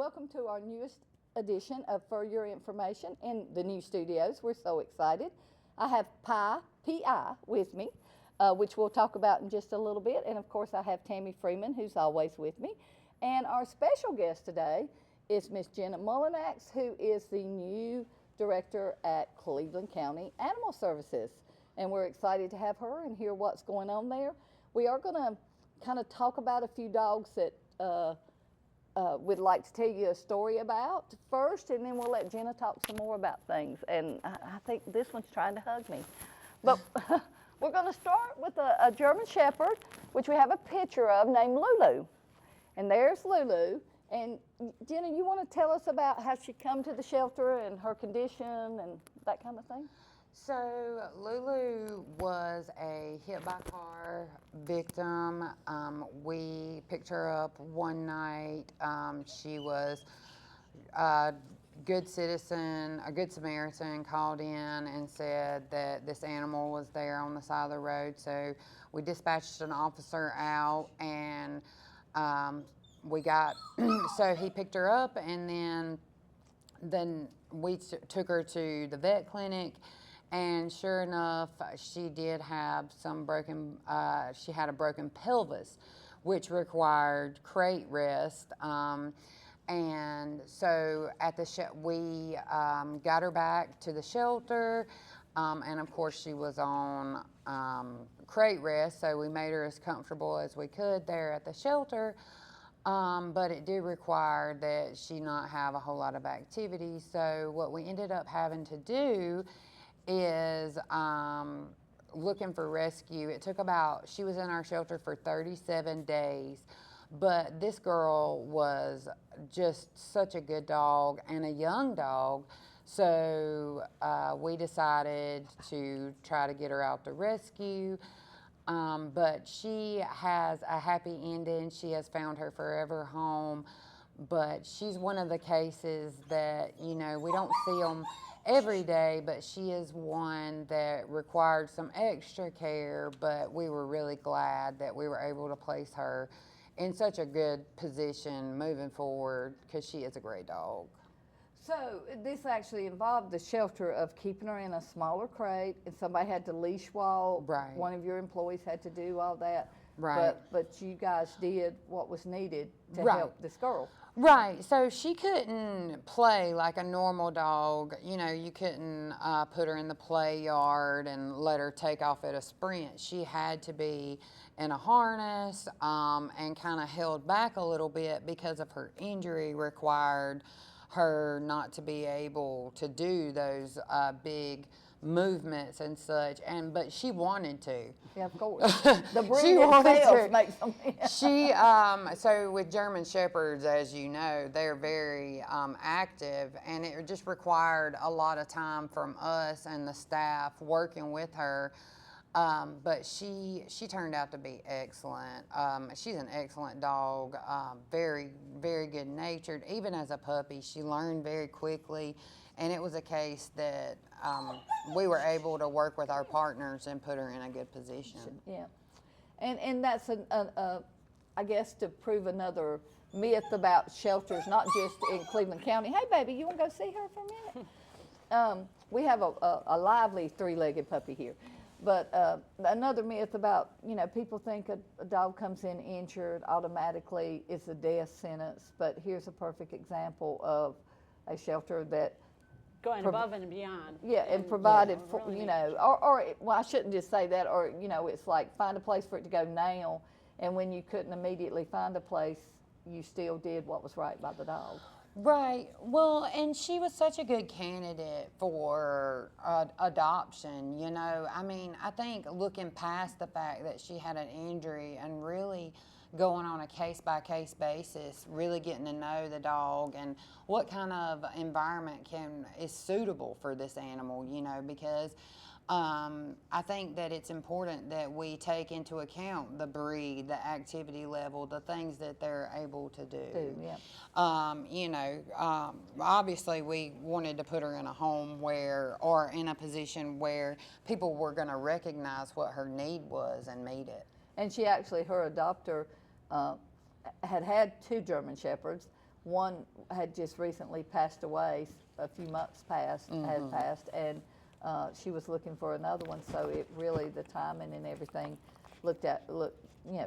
welcome to our newest edition of For Your Information in the new studios. We're so excited. I have P.I. with me, which we'll talk about in just a little bit. And of course, I have Tammy Freeman, who's always with me. And our special guest today is Miss Jenna Mullinax, who is the new director at Cleveland County Animal Services. And we're excited to have her and hear what's going on there. We are going to kind of talk about a few dogs that we'd like to tell you a story about first, and then we'll let Jenna talk some more about things. And I think this one's trying to hug me. But we're going to start with a German Shepherd, which we have a picture of, named Lulu. And there's Lulu. And Jenna, you want to tell us about how she come to the shelter and her condition and that kind of thing? So Lulu was a hit by car victim. We picked her up one night. She was a good citizen, a good Samaritan, called in and said that this animal was there on the side of the road. So we dispatched an officer out, and we got, so he picked her up, and then we took her to the vet clinic. And sure enough, she did have some she had a broken pelvis, which required crate rest. And so at we got her back to the shelter. And of course she was on crate rest, so we made her as comfortable as we could there at the shelter. But it did require that she not have a whole lot of activity. So what we ended up having to do is looking for rescue. It took she was in our shelter for 37 days, but this girl was just such a good dog and a young dog. So we decided to try to get her out to rescue. But she has a happy ending. She has found her forever home. But she's one of the cases that, we don't see them every day, but she is one that required some extra care. But we were really glad that we were able to place her in such a good position moving forward, because she is a great dog. So this actually involved the shelter of keeping her in a smaller crate, and somebody had to leash wall. Right. One of your employees had to do all that. Right. But you guys did what was needed to Right. help this girl. Right. So she couldn't play like a normal dog. You couldn't put her in the play yard and let her take off at a sprint. She had to be in a harness and kind of held back a little bit because of her injury required her not to be able to do those big movements and such, but she wanted to. Yeah, of course. The breed itself makes them. So with German Shepherds, as you know, they're very active, and it just required a lot of time from us and the staff working with her. But she turned out to be excellent. She's an excellent dog, very, very good natured. Even as a puppy, she learned very quickly, and it was a case that we were able to work with our partners and put her in a good position. Yeah, and that's I guess to prove another myth about shelters, not just in Cleveland County. Hey, baby, you want to go see her for a minute? We have a lively three-legged puppy here. But another myth about, people think a dog comes in injured automatically is a death sentence. But here's a perfect example of a shelter that going above and beyond. Yeah, and provided for, really or well, I shouldn't just say that, or, it's like find a place for it to go now. And when you couldn't immediately find a place, you still did what was right by the dog. Right. Well, and she was such a good candidate for adoption, I think looking past the fact that she had an injury and really going on a case-by-case basis, really getting to know the dog and what kind of environment is suitable for this animal, because I think that it's important that we take into account the breed, the activity level, the things that they're able to do. Yeah. Obviously we wanted to put her in a home or in a position where people were going to recognize what her need was and meet it. And she actually, her adopter had 2 German Shepherds. One had just recently passed away, a few months past, had passed, and she was looking for another one. So it really, the timing and everything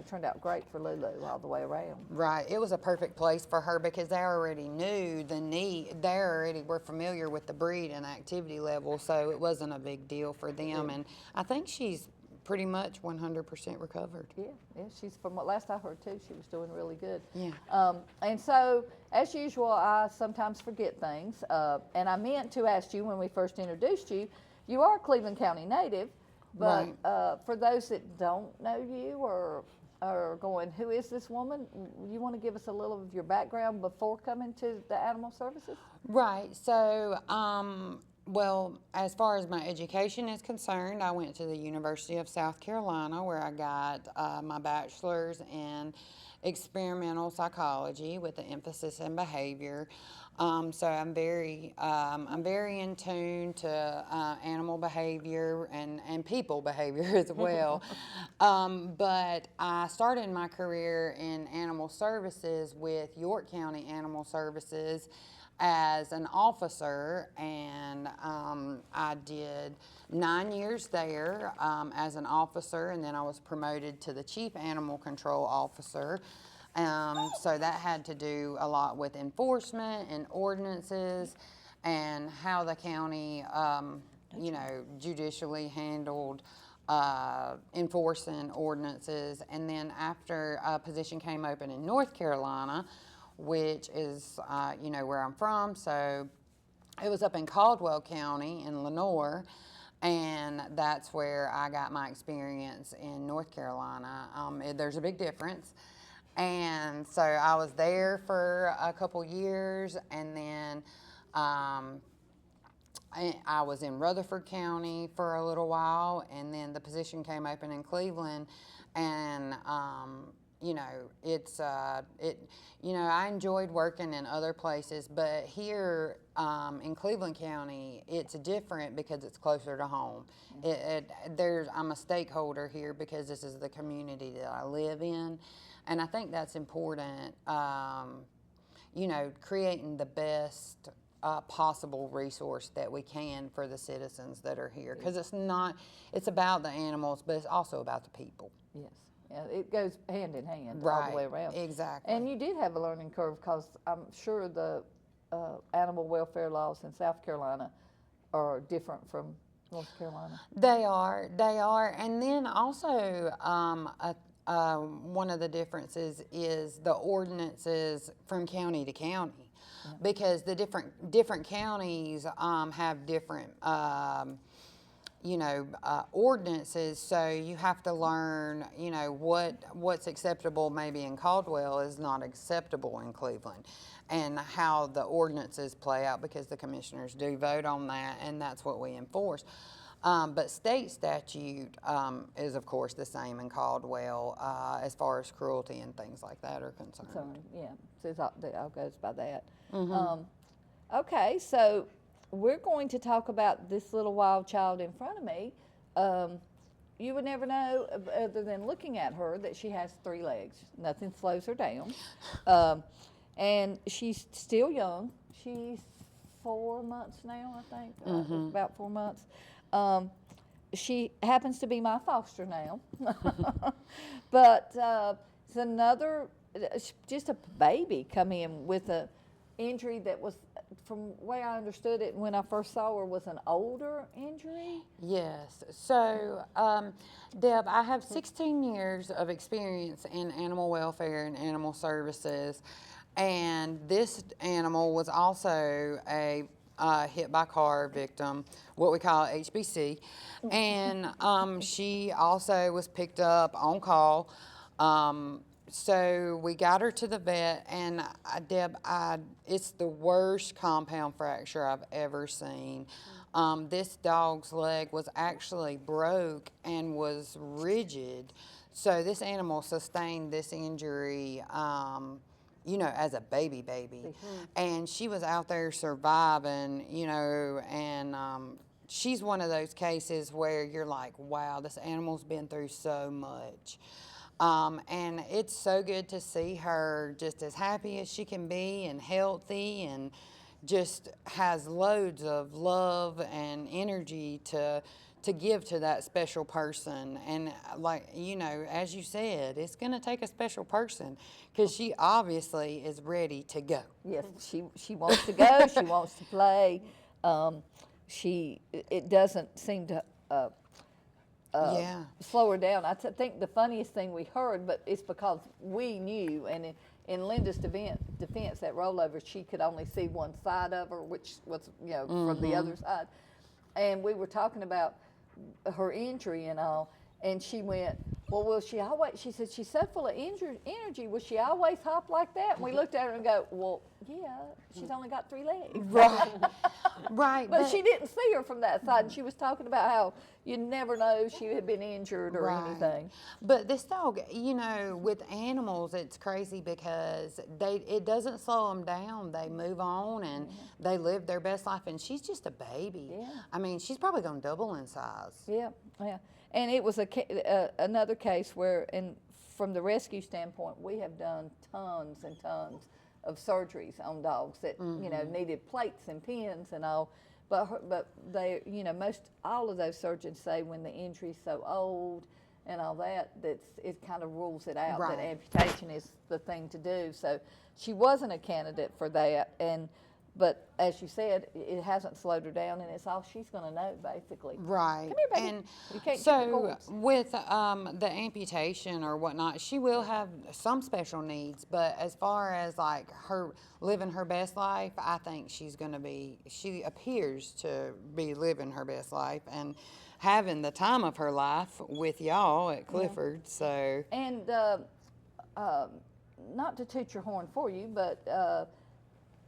turned out great for Lulu all the way around. Right. It was a perfect place for her because they already knew the need. They already were familiar with the breed and activity level, so it wasn't a big deal for them. And I think she's pretty much 100% recovered. Yeah, she's, from what last I heard too, she was doing really good. Yeah. And so, as usual, I sometimes forget things. And I meant to ask you when we first introduced you, you are a Cleveland County native, but Right. For those that don't know you or are going, who is this woman? You want to give us a little of your background before coming to the Animal Services? Right. So, well, as far as my education is concerned, I went to the University of South Carolina where I got my bachelor's in experimental psychology with an emphasis in behavior. So I'm very in tune to animal behavior and people behavior as well. But I started my career in animal services with York County Animal Services as an officer, and I did 9 years there as an officer, and then I was promoted to the chief animal control officer. So that had to do a lot with enforcement and ordinances and how the county, judicially handled enforcing ordinances. And then after a position came open in North Carolina, which is, where I'm from. So it was up in Caldwell County in Lenoir, and that's where I got my experience in North Carolina. There's a big difference. And so I was there for a couple years, and then I was in Rutherford County for a little while, and then the position came open in Cleveland, and I enjoyed working in other places, but here in Cleveland County, it's different because it's closer to home. I'm a stakeholder here because this is the community that I live in, and I think that's important. Creating the best possible resource that we can for the citizens that are here, because it's about the animals, but it's also about the people. Yes. Yeah, it goes hand in hand Right, all the way around. exactly. And you did have a learning curve because I'm sure the animal welfare laws in South Carolina are different from North Carolina. They are. And then also one of the differences is the ordinances from county to county, because the different counties have different ordinances, so you have to learn, what's acceptable maybe in Caldwell is not acceptable in Cleveland, and how the ordinances play out, because the commissioners do vote on that, and that's what we enforce. But state statute is, of course, the same in Caldwell as far as cruelty and things like that are concerned. So, so it all goes by that. Okay, so we're going to talk about this little wild child in front of me. You would never know, other than looking at her, that she has 3 legs. Nothing slows her down. And she's still young. She's 4 months now, I think, about 4 months. She happens to be my foster now. But it's another, just a baby come in with a injury that was, from the way I understood it when I first saw her, was an older injury. Yes. So, Deb, I have 16 years of experience in animal welfare and animal services, and this animal was also a hit by car victim, what we call HBC, and she also was picked up on call. So we got her to the vet, and Deb, it's the worst compound fracture I've ever seen. This dog's leg was actually broke and was rigid. So this animal sustained this injury, as a baby. And she was out there surviving, and she's one of those cases where you're like, wow, this animal's been through so much. And it's so good to see her just as happy as she can be and healthy and just has loads of love and energy to give to that special person. And like, you know, as you said, it's going to take a special person because she obviously is ready to go. Yes, she wants to go. She wants to play. It doesn't seem to Yeah. slow her down. Think the funniest thing we heard, but it's because we knew, and in Linda's defense, that rollover, she could only see one side of her, which was, you know, from the other side. And we were talking about her injury and all, and she went, well, will she always, she said, she's so full of energy, will she always hop like that? And we looked at her and go, well, yeah, she's only got 3 legs. Right. Right. But she didn't see her from that side, and she was talking about how you never know she had been injured or Right. anything. But this dog, you know, with animals, it's crazy because it doesn't slow them down. They move on and they live their best life. And she's just a baby. Yeah. I mean, she's probably going to double in size. Yeah, yeah. And it was another case where, from the rescue standpoint, we have done tons and tons of surgeries on dogs that you know needed plates and pins and all. But they, you know, all of those surgeons say when the injury's so old and all that, it kind of rules it out. Right. That amputation is the thing to do. So she wasn't a candidate for that, but as you said, it hasn't slowed her down, and it's all she's going to know, basically. Right. Come here, baby. And You can't keep the so cords. with the amputation or whatnot, she will have some special needs, but as far as like her living her best life, I think she appears to be living her best life and having the time of her life with y'all at Clifford. So And not to toot your horn for you, but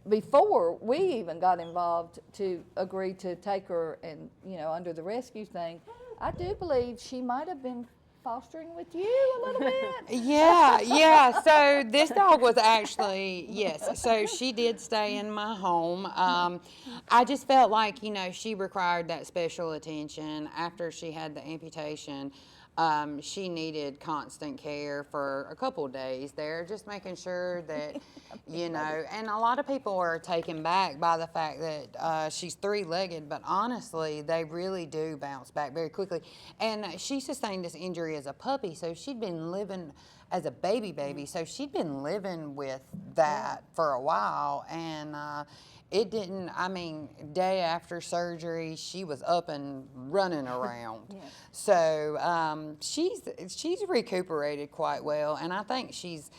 before we even got involved to agree to take her and, you know, under the rescue thing, I do believe she might have been fostering with you a little bit. yeah. So this dog was actually, yes. So she did stay in my home. I just felt like, you know, she required that special attention after she had the amputation. She needed constant care for a couple of days there, just making sure that, you know, and a lot of people are taken back by the fact that she's 3-legged, but honestly, they really do bounce back very quickly. And she sustained this injury as a puppy, so she'd been living as a baby, so she'd been living with that for a while, and it didn't, I mean, day after surgery, she was up and running around. Yeah. So she's recuperated quite well, and I think she's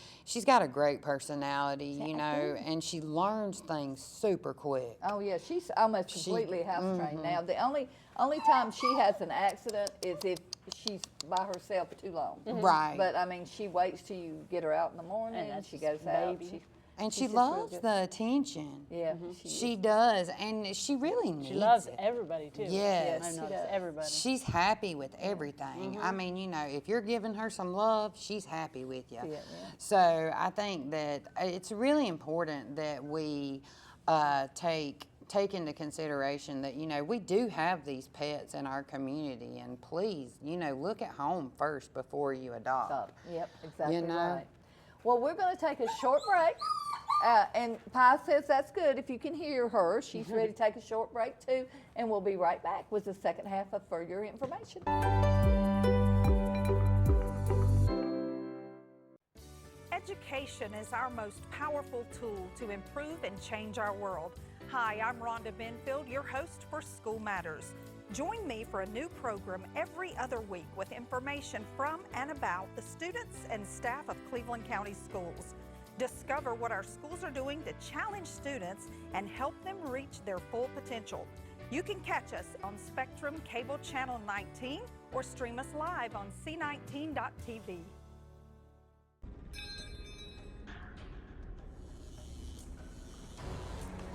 got a great personality, you know, and she learns things super quick. Oh yeah, she's almost completely house trained now. The only time she has an accident is if she's by herself too long. Right. But I mean, she waits till you get her out in the morning, And that's she just goes out. baby. And she's she just real loves good. the attention. Yeah, She does, and she really needs She loves it. everybody too. Yes. I've She noticed does. everybody. She's happy with everything. I mean, you know, if you're giving her some love, she's happy with you. Yeah. So I think that it's really important that we take into consideration that, you know, we do have these pets in our community, and please, you know, look at home first before you adopt. Stop. Yep, exactly know? right. Well, we're going to take a short break. And Pi says that's good if you can hear her. She's ready to take a short break too. And we'll be right back with the second half of For Your Information. Education is our most powerful tool to improve and change our world. Hi, I'm Rhonda Benfield, your host for School Matters. Join me for a new program every other week with information from and about the students and staff of Cleveland County Schools. Discover what our schools are doing to challenge students and help them reach their full potential. You can catch us on Spectrum Cable Channel 19 or stream us live on c19.tv.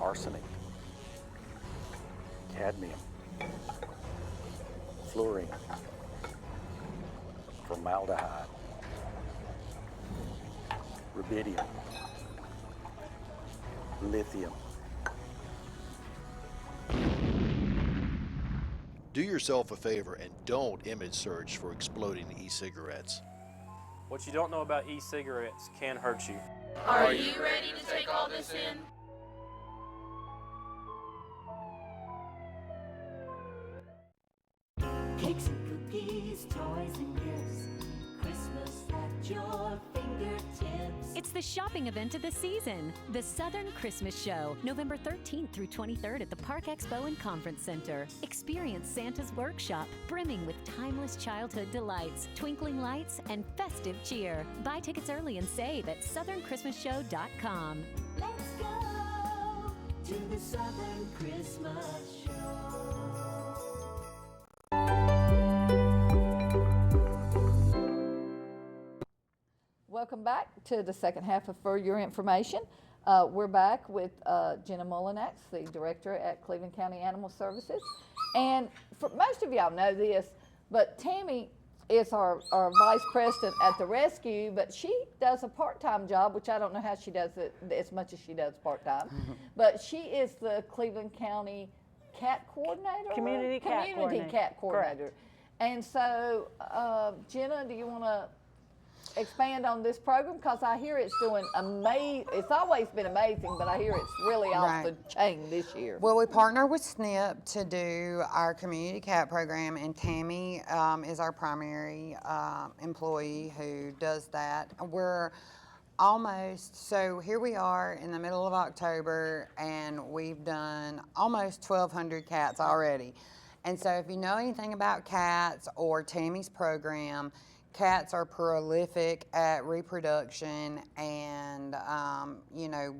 Arsenic, cadmium, fluorine, formaldehyde, rubidium, lithium. Do yourself a favor and don't image search for exploding e-cigarettes. What you don't know about e-cigarettes can hurt you. Are you ready to take all this in? Cakes and cookies, toys and gifts, Christmas at your fingertips. It's the shopping event of the season, the Southern Christmas Show, November 13th through 23rd at the Park Expo and Conference Center. Experience Santa's workshop, brimming with timeless childhood delights, twinkling lights, and festive cheer. Buy tickets early and save at southernchristmasshow.com. Let's go to the Southern Christmas Show. Welcome back to the second half of For Your Information. We're back with Jenna Mullinax, the director at Cleveland County Animal Services. And for, most of y'all know this, but Tammy is our vice president at the rescue, but she does a part-time job, which I don't know how she does it as much as she does part-time. But she is the Cleveland County cat coordinator? Community cat coordinator. Cat coordinator. Correct. And so, Jenna, do you want to expand on this program? Because I hear it's doing amazing. It's always been amazing, but I hear it's really off the chain this year. Well, we partner with SNP to do our community cat program, and Tammy is our primary employee who does that. We're almost, so here we are in the middle of October, and we've done almost 1,200 cats already. And so if you know anything about cats or Tammy's program, cats are prolific at reproduction, and you know,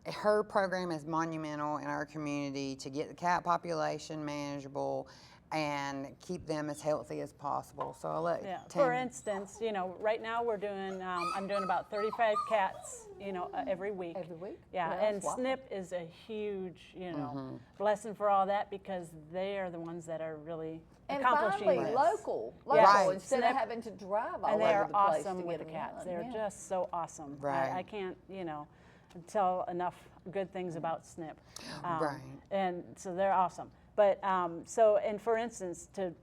her program is monumental in our community to get the cat population manageable and keep them as healthy as possible. So I'll let Yeah. Tammy. For instance, you know, right now we're doing, I'm doing about 35 cats, you know, every week. Every week? Yeah, Well, and that's wonderful. SNP is a huge, you know, blessing for all that, because they are the ones that are really And accomplishing finally, this. local, Right. instead of Snip- having to drive all And they over are the place awesome to with get the them cats. done. They're Yeah. just so awesome. Right. I can't, you know, tell enough good things about SNP. Right. And so they're awesome. But and for instance, to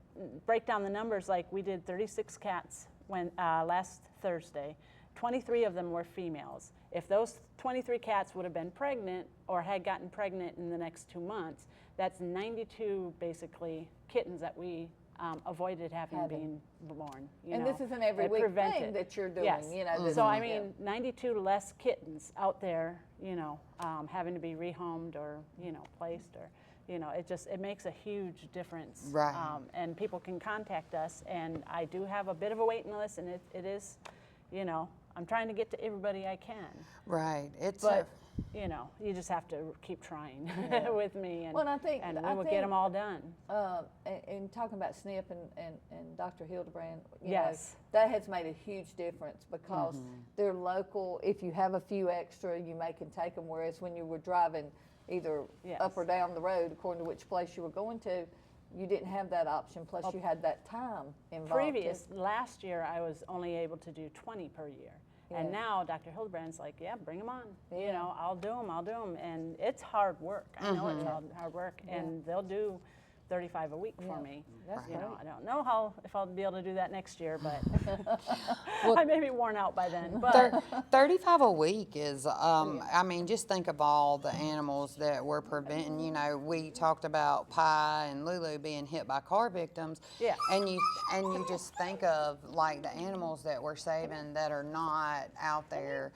break down the numbers, like we did 36 cats when last Thursday. 23 of them were females. If those 23 cats would have been pregnant or had gotten pregnant in the next 2 months, that's 92 basically kittens that we avoided having being born. You And know. this is an every It week prevented. thing that you're doing, Yes. you know. So I mean, 92 less kittens out there, you know, having to be rehomed or, you know, placed, or, you know, it makes a huge difference. Right. And people can contact us, and I do have a bit of a waiting list, and it is, you know, I'm trying to get to everybody I can. Right. It's But, you know, you just have to keep trying with me, and, Well, and I think- and I we will get think- them all done. And talking about SNP and Dr. Hildebrand, you Yes. know, that has made a huge difference because they're local. If you have a few extra, you can take them. Whereas when you were driving either Yes. up or down the road, according to which place you were going to, you didn't have that option. Plus, you had that time involved. Last year, I was only able to do 20 per year. And Yeah. now Dr. Hildebrand's like, yeah, bring them on. You Yeah. know, I'll do them. And it's hard work. I know it's hard work. And they'll do 35 a week for me. That's You know, great. I don't know if I'll be able to do that next year, but I may be worn out by then. But 35 a week is, I mean, just think of all the animals that we're preventing. You know, we talked about Pi and Lulu being hit by car victims. Yeah. And you just think of like the animals that we're saving that are not out there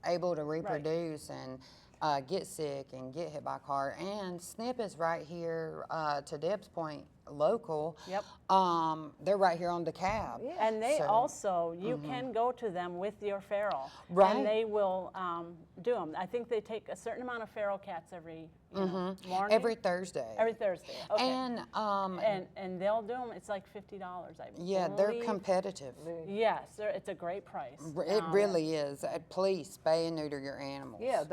able to reproduce and get sick and get hit by a car. And SNP is right here, to Deb's point, local. Yep. They're right here on DeKalb. And they So- also, you can go to them with your feral. Right. And they will do them. I think they take a certain amount of feral cats every morning. Every Thursday. Every Thursday. Okay. And And they'll do them. It's like $50, I yeah, they're believe. competitive. Yes, it's a great price. It really is. Please spay and neuter your animals. Yeah,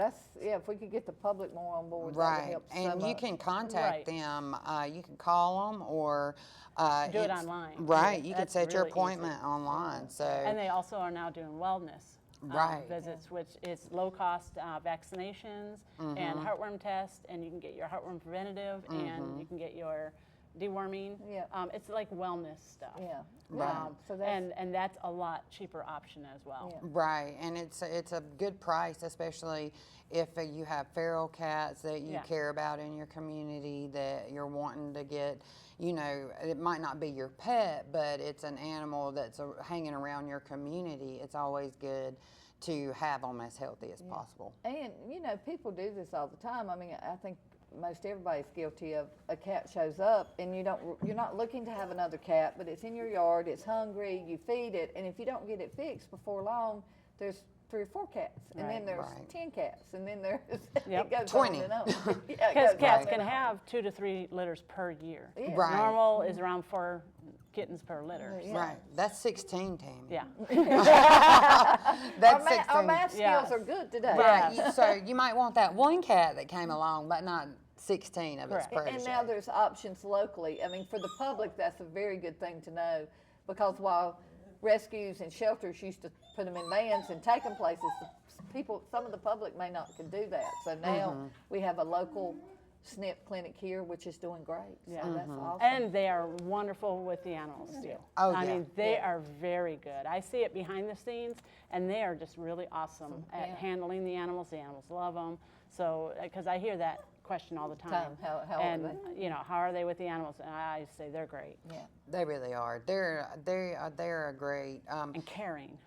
if we could get the public more on board, that would Right. help so And you much. can contact Right. them. You can call them or Do it it's- online. Right. You can That's set your really easy. appointment online. So And they also are now doing wellness Right. visits, which is low-cost vaccinations and heartworm tests, and you can get your heartworm preventative, and you can get your deworming. Yeah. It's like wellness stuff. Yeah. Right. So that's, And that's a lot cheaper option as well. Yeah. Right, and it's a good price, especially if you have feral cats that you Yeah. care about in your community that you're wanting to get. You know, it might not be your pet, but it's an animal that's hanging around your community. It's always good to have them as healthy as possible. and people do this all the time. I mean, I think most everybody's guilty of a cat shows up and you're not looking to have another cat, but it's in your yard, it's hungry, you feed it, and if you don't get it fixed before long, there's 3 or 4 cats, and then Right. there's Right. 10 cats, and then there's Yep. it goes 20. on and on. Yeah, it Because goes cats on can and on. have 2 to 3 litters per year. Yeah. Right. Normal is around 4 kittens per litter. Yeah. Right, that's 16, Tammy. Yeah. That's Our 16. math skills Yes. are good today. Right, so you might want that one cat that came along, but not 16 of its Correct. proteges. And now there's options locally. I mean, for the public, that's a very good thing to know, because while rescues and shelters used to put them in vans and take them places, some of the public may not can do that. So now we have a local SNP clinic here, which is doing great. Yeah. So that's awesome. And they are wonderful with the animals too. Oh, I yeah. mean, they are very good. I see it behind the scenes, and they are just really awesome at Yeah. handling the animals. The animals love them. So, because I hear that question all the time. How are and they? you know, how are they with the animals? And I say they're great Yeah. They really are. They're a great. and caring.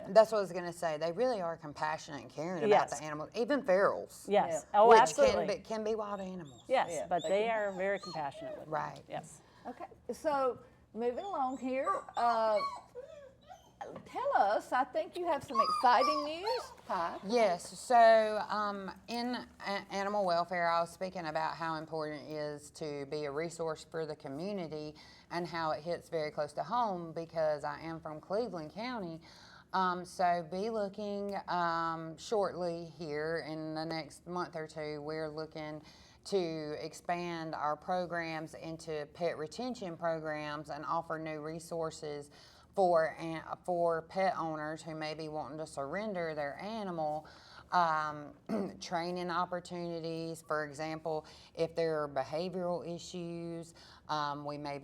That's what I was gonna say. They really are compassionate and caring about Yes. the animals, even ferals. Yes. Yeah. Oh, which absolutely. can be wild animals. Yes, Yeah, but they they can- are very compassionate with them. Right. Yes. Okay. So moving along here, tell us. I think you have some exciting news, Pi. Yes. So in animal welfare, I was speaking about how important it is to be a resource for the community and how it hits very close to home because I am from Cleveland County. So be looking shortly here in the next month or two. We're looking to expand our programs into pet retention programs and offer new resources for pet owners who may be wanting to surrender their animal. Training opportunities, for example, if there are behavioral issues, we may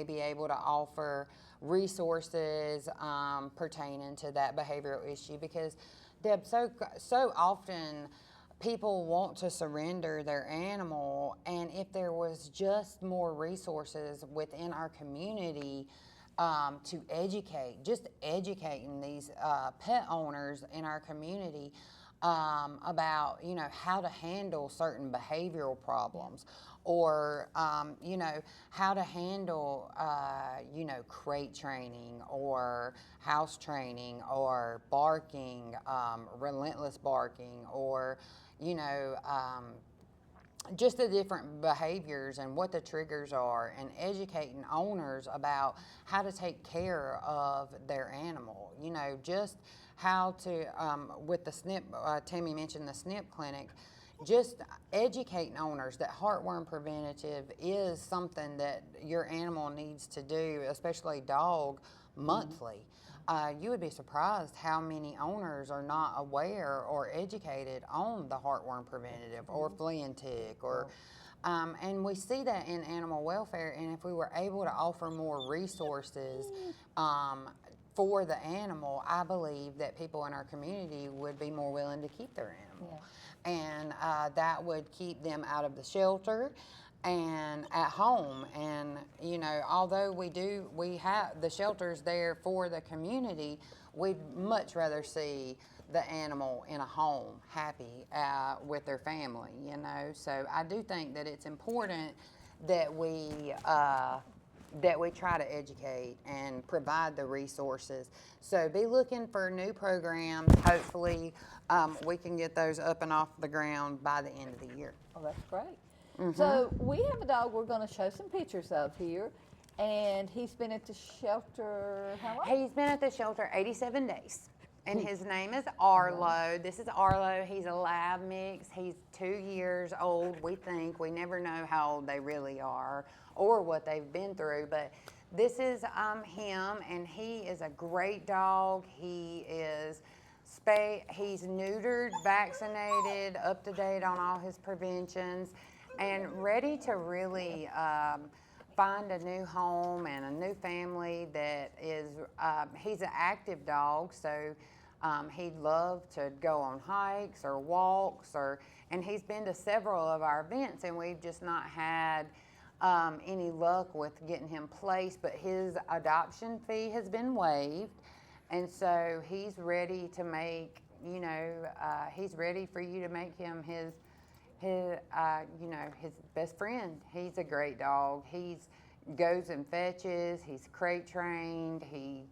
be able to offer resources pertaining to that behavioral issue, because Deb, so often people want to surrender their animal, and if there was just more resources within our community to educating these pet owners in our community about, how to handle certain behavioral problems, or, how to handle, crate training or house training or barking, relentless barking, or, just the different behaviors and what the triggers are, and educating owners about how to take care of their animal. Just how to, with the SNP, Tammy mentioned the SNP clinic, just educating owners that heartworm preventative is something that your animal needs to do, especially dog, monthly. You would be surprised how many owners are not aware or educated on the heartworm preventative or flea and tick, or and we see that in animal welfare. And if we were able to offer more resources for the animal, I believe that people in our community would be more willing to keep their animal. And that would keep them out of the shelter and at home. And although we have the shelters there for the community, we'd much rather see the animal in a home happy with their family. So I do think that it's important that we try to educate and provide the resources. So be looking for new programs. Hopefully we can get those up and off the ground by the end of the year. Oh, that's great. So we have a dog we're going to show some pictures of here, and he's been at the shelter how long? He's been at the shelter 87 days, and his name is Arlo. This is Arlo. He's a lab mix. He's 2 years old, we think. We never know how old they really are or what they've been through, but this is him, and he is a great dog. He is he's neutered, vaccinated, up to date on all his preventions. and ready to really find a new home and a new family that is, he's an active dog, so he'd love to go on hikes or walks, and he's been to several of our events, and we've just not had any luck with getting him placed, but his adoption fee has been waived, and so he's ready to make, he's ready for you to make him his best friend. He's a great dog. He's goes and fetches. He's crate trained. He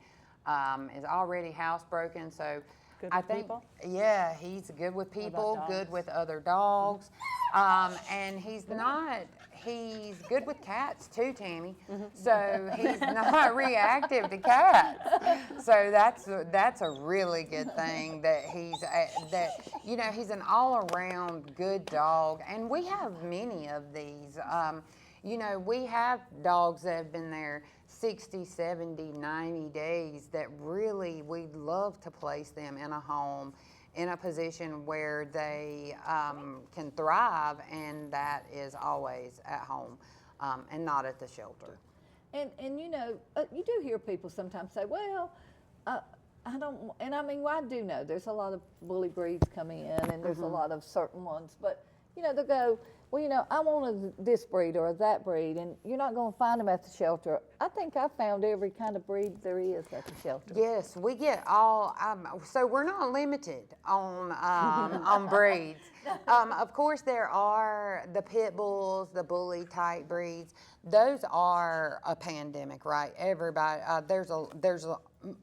is already housebroken. So Good I with think, people? yeah, he's good with people, good dogs? with other dogs, and he's good with cats too, Tammy. So he's not reactive to cats. So that's a really good thing that he's an all-around good dog, and we have many of these. We have dogs that have been there 60, 70, 90 days that really we'd love to place them in a home, in a position where they can thrive, and that is always at home and not at the shelter. And you do hear people sometimes say, well, I don't, and I mean, well, I do know there's a lot of bully breeds coming in, and there's a lot of certain ones, but they'll go, well, I want this breed or that breed, and you're not going to find them at the shelter. I think I found every kind of breed there is at the shelter. Yes, we get all, so we're not limited on breeds. Of course, there are the pit bulls, the bully type breeds. Those are a pandemic, right? Everybody, there's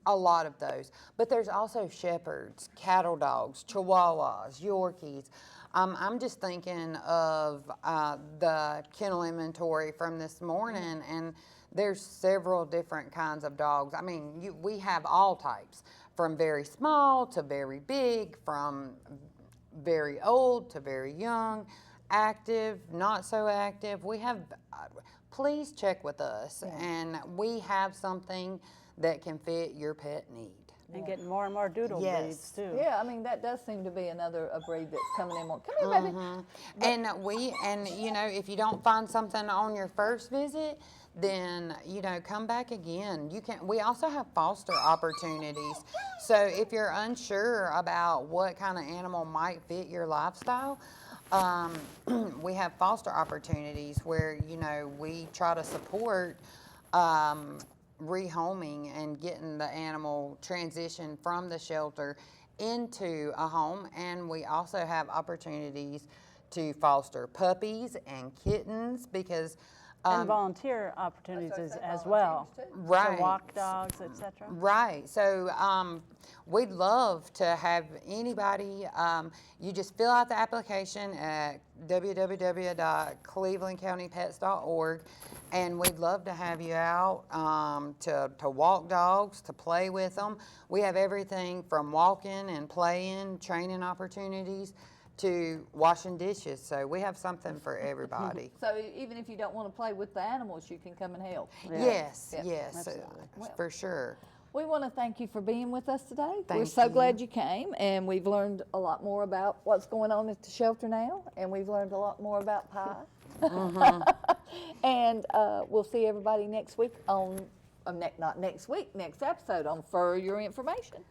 a lot of those. But there's also shepherds, cattle dogs, chihuahuas, Yorkies. I'm just thinking of the kennel inventory from this morning, and there's several different kinds of dogs. I mean, we have all types, from very small to very big, from very old to very young, active, not so active. We have, please check with us, and we have something that can fit your pet need. And getting more and more doodle breeds too. Yeah, I mean, that does seem to be a breed that's coming in more. Come here, baby. And if you don't find something on your first visit, then come back again. We also have foster opportunities. So if you're unsure about what kind of animal might fit your lifestyle, we have foster opportunities where we try to support rehoming and getting the animal transitioned from the shelter into a home, and we also have opportunities to foster puppies and kittens because and volunteer opportunities as well. Right. To walk dogs, etc. Right. So we'd love to have anybody, you just fill out the application at www.clevelandcountypets.org, and we'd love to have you out to walk dogs, to play with them. We have everything from walking and playing, training opportunities, to washing dishes. So we have something for everybody. So even if you don't want to play with the animals, you can come and help. Yes, Absolutely. for sure. We want to thank you for being with us today. We're Thank so you. glad you came, and we've learned a lot more about what's going on at the shelter now, and we've learned a lot more about Pie. And we'll see everybody next week on, not next week, next episode on For Your Information.